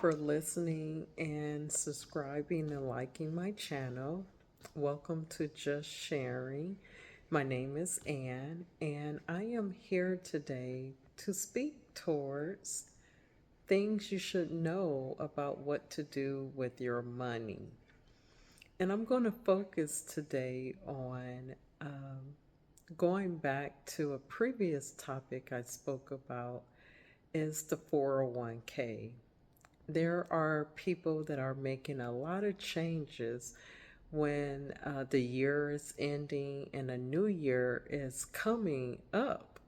for listening and subscribing and liking my channel. Welcome to Just Sharing. My name is Ann, and I am here today to speak towards things you should know about what to do with your money. And I'm going to focus today on going back to a previous topic I spoke about is the 401k. There are people that are making a lot of changes when the year is ending and a new year is coming up.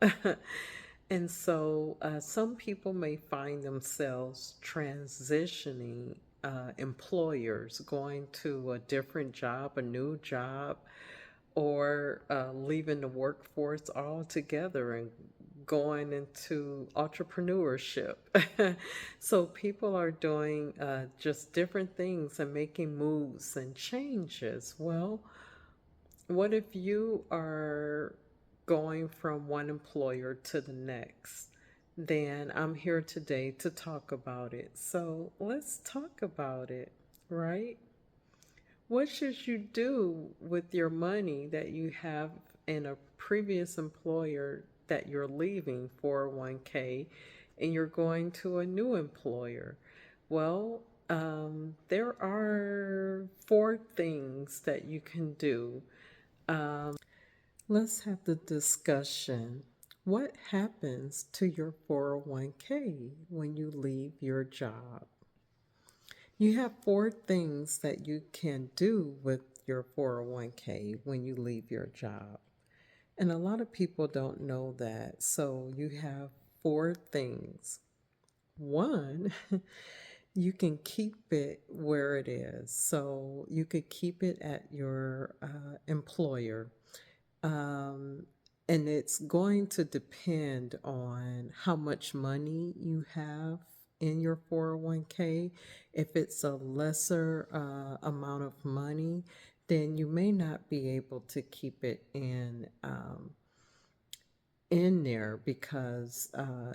And so some people may find themselves transitioning employers, going to a different job, a new job, or leaving the workforce altogether and going into entrepreneurship. So people are doing just different things and making moves and changes. Well, what if you are going from one employer to the next? Then I'm here today to talk about it. So let's talk about it, right? What should you do with your money that you have in a previous employer that you're leaving 401k and you're going to a new employer? Well, there are four things that you can do. Let's have the discussion. What happens to your 401k when you leave your job? You have four things that you can do with your 401k when you leave your job. And a lot of people don't know that. So you have four things. One, you can keep it where it is. So you could keep it at your employer. Um, and it's going to depend on how much money you have in your 401k. If it's a lesser amount of money, then you may not be able to keep it in there because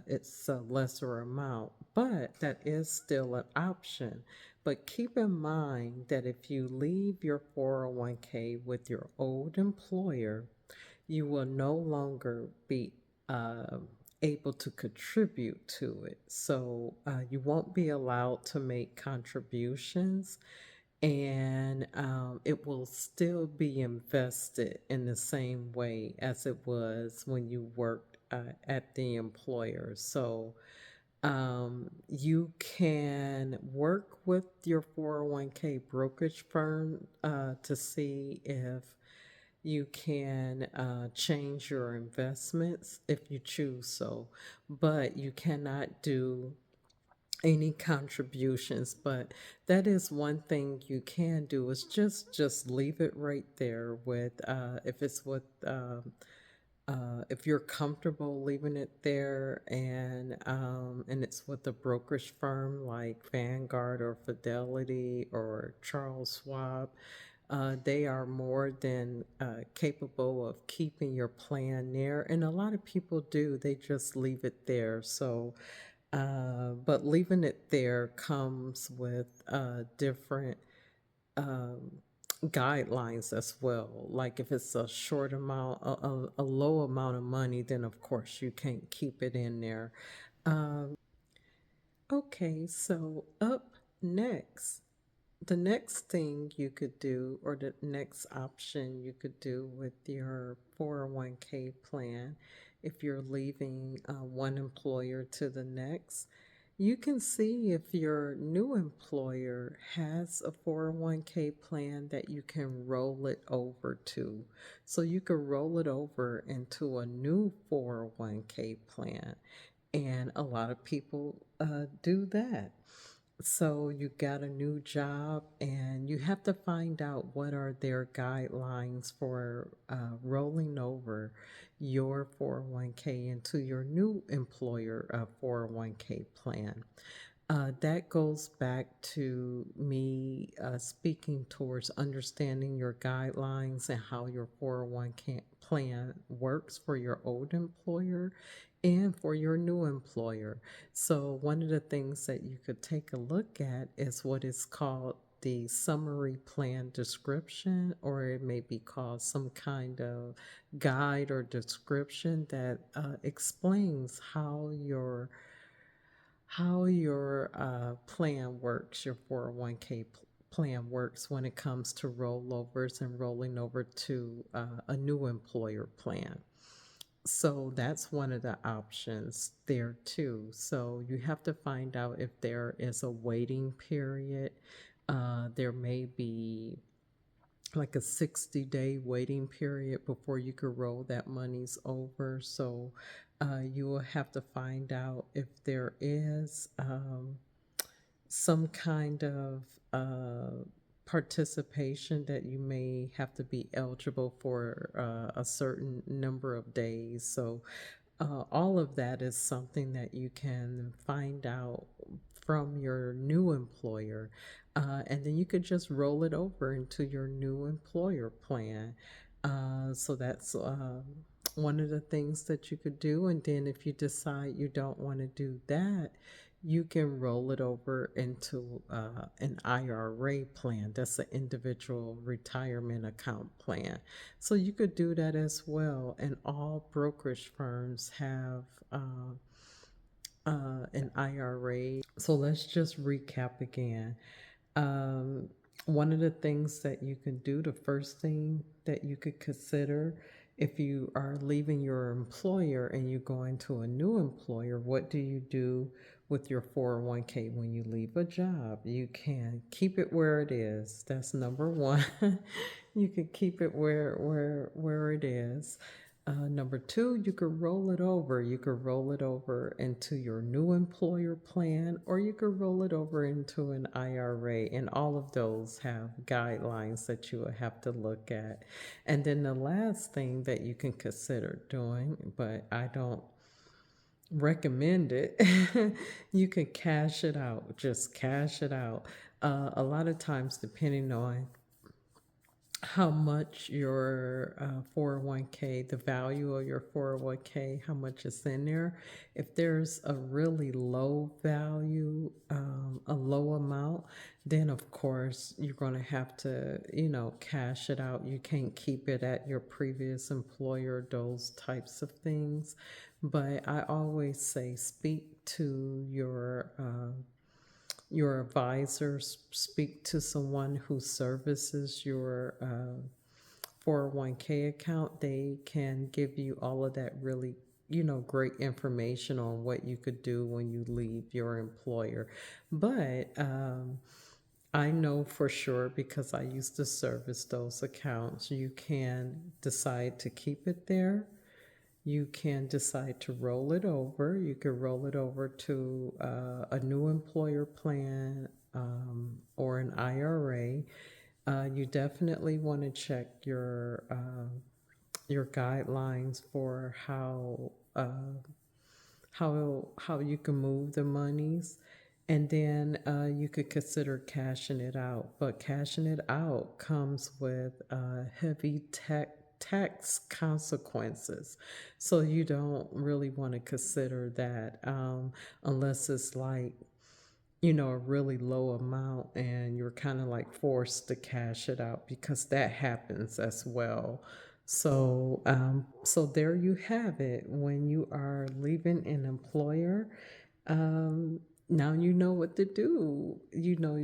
it's a lesser amount, but that is still an option. But keep in mind that if you leave your 401k with your old employer, you will no longer be uh, able to contribute to it. So you won't be allowed to make contributions, and it will still be invested in the same way as it was when you worked at the employer. So you can work with your 401k brokerage firm to see if you can change your investments if you choose so, but you cannot do any contributions. But that is one thing you can do is just leave it right there with if it's with if you're comfortable leaving it there, and it's with a brokerage firm like Vanguard or Fidelity or Charles Schwab, they are more than capable of keeping your plan there. And a lot of people do, they just leave it there. So but leaving it there comes with different um, guidelines as well. Like if it's a short amount, a low amount of money, then of course you can't keep it in there. Okay, so up next, the next thing you could do, or the next option you could do with your 401k plan, if you're leaving one employer to the next, you can see if your new employer has a 401k plan that you can roll it over to. So you could roll it over into a new 401k plan. And a lot of people do that. So you got a new job and you have to find out what are their guidelines for rolling over your 401k into your new employer 401k plan. That goes back to me speaking towards understanding your guidelines and how your 401k plan works for your old employer and for your new employer. So, one of the things that you could take a look at is what is called the summary plan description, or it may be called some kind of guide or description that explains how your plan works, your 401k plan works when it comes to rollovers and rolling over to a new employer plan. So that's one of the options there too. So you have to find out if there is a waiting period. There may be like a 60-day waiting period before you could roll that monies over. So you will have to find out if there is some kind of participation that you may have to be eligible for a certain number of days. So all of that is something that you can find out from your new employer. And then you could just roll it over into your new employer plan. So that's one of the things that you could do. And then if you decide you don't want to do that, you can roll it over into an IRA plan. That's an individual retirement account plan. So you could do that as well. And all brokerage firms have an IRA. So let's just recap again. Um, One of the things that you can do, the first thing that you could consider if you are leaving your employer and you're going to a new employer, what do you do with your 401k when you leave a job? You can keep it where it is. That's number one. You can keep it where it is. Number two, you could roll it over. You could roll it over into your new employer plan, or you could roll it over into an IRA. And all of those have guidelines that you will have to look at. And then the last thing that you can consider doing, but I don't recommend it, you can cash it out. Just cash it out. A lot of times, depending on how much your 401k, the value of your 401k, how much is in there. If there's a really low value, a low amount, then of course you're going to have to, cash it out. You can't keep it at your previous employer, those types of things. But I always say speak to your advisors, speak to someone who services your 401k account. They can give you all of that really, great information on what you could do when you leave your employer. But I know for sure because I used to service those accounts, you can decide to keep it there. You can decide to roll it over. You can roll it over to a new employer plan or an IRA. You definitely want to check your guidelines for how you can move the monies, and then you could consider cashing it out. But cashing it out comes with heavy tax consequences, so you don't really want to consider that unless it's like a really low amount and you're kind of like forced to cash it out, because that happens as well. So there you have it. When you are leaving an employer, um, now you know what to do. You know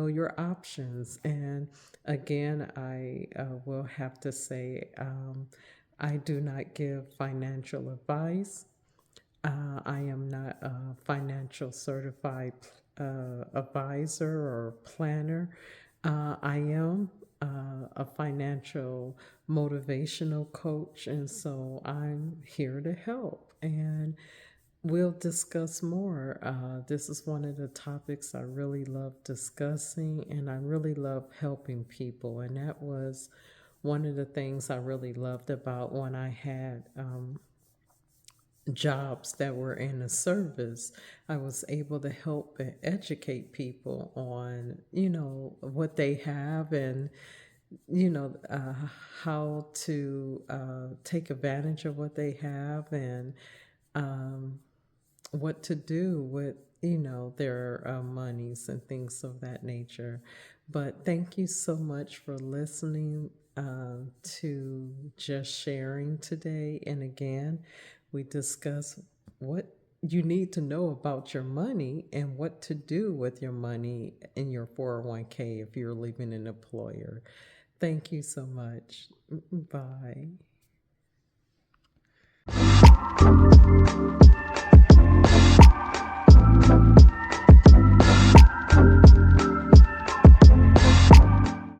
your options. And again, I will have to say, I do not give financial advice. I am not a financial certified advisor or planner. I am a financial motivational coach, and so I'm here to help. And we'll discuss more. This is one of the topics I really love discussing, and I really love helping people. And that was one of the things I really loved about when I had jobs that were in a service. I was able to help and educate people on, what they have, and, you know, uh, how to take advantage of what they have, and um, what to do with their monies and things of that nature. But thank you so much for listening to Just Sharing today. And again, we discuss what you need to know about your money and what to do with your money in your 401k if you're leaving an employer. Thank you so much. Bye.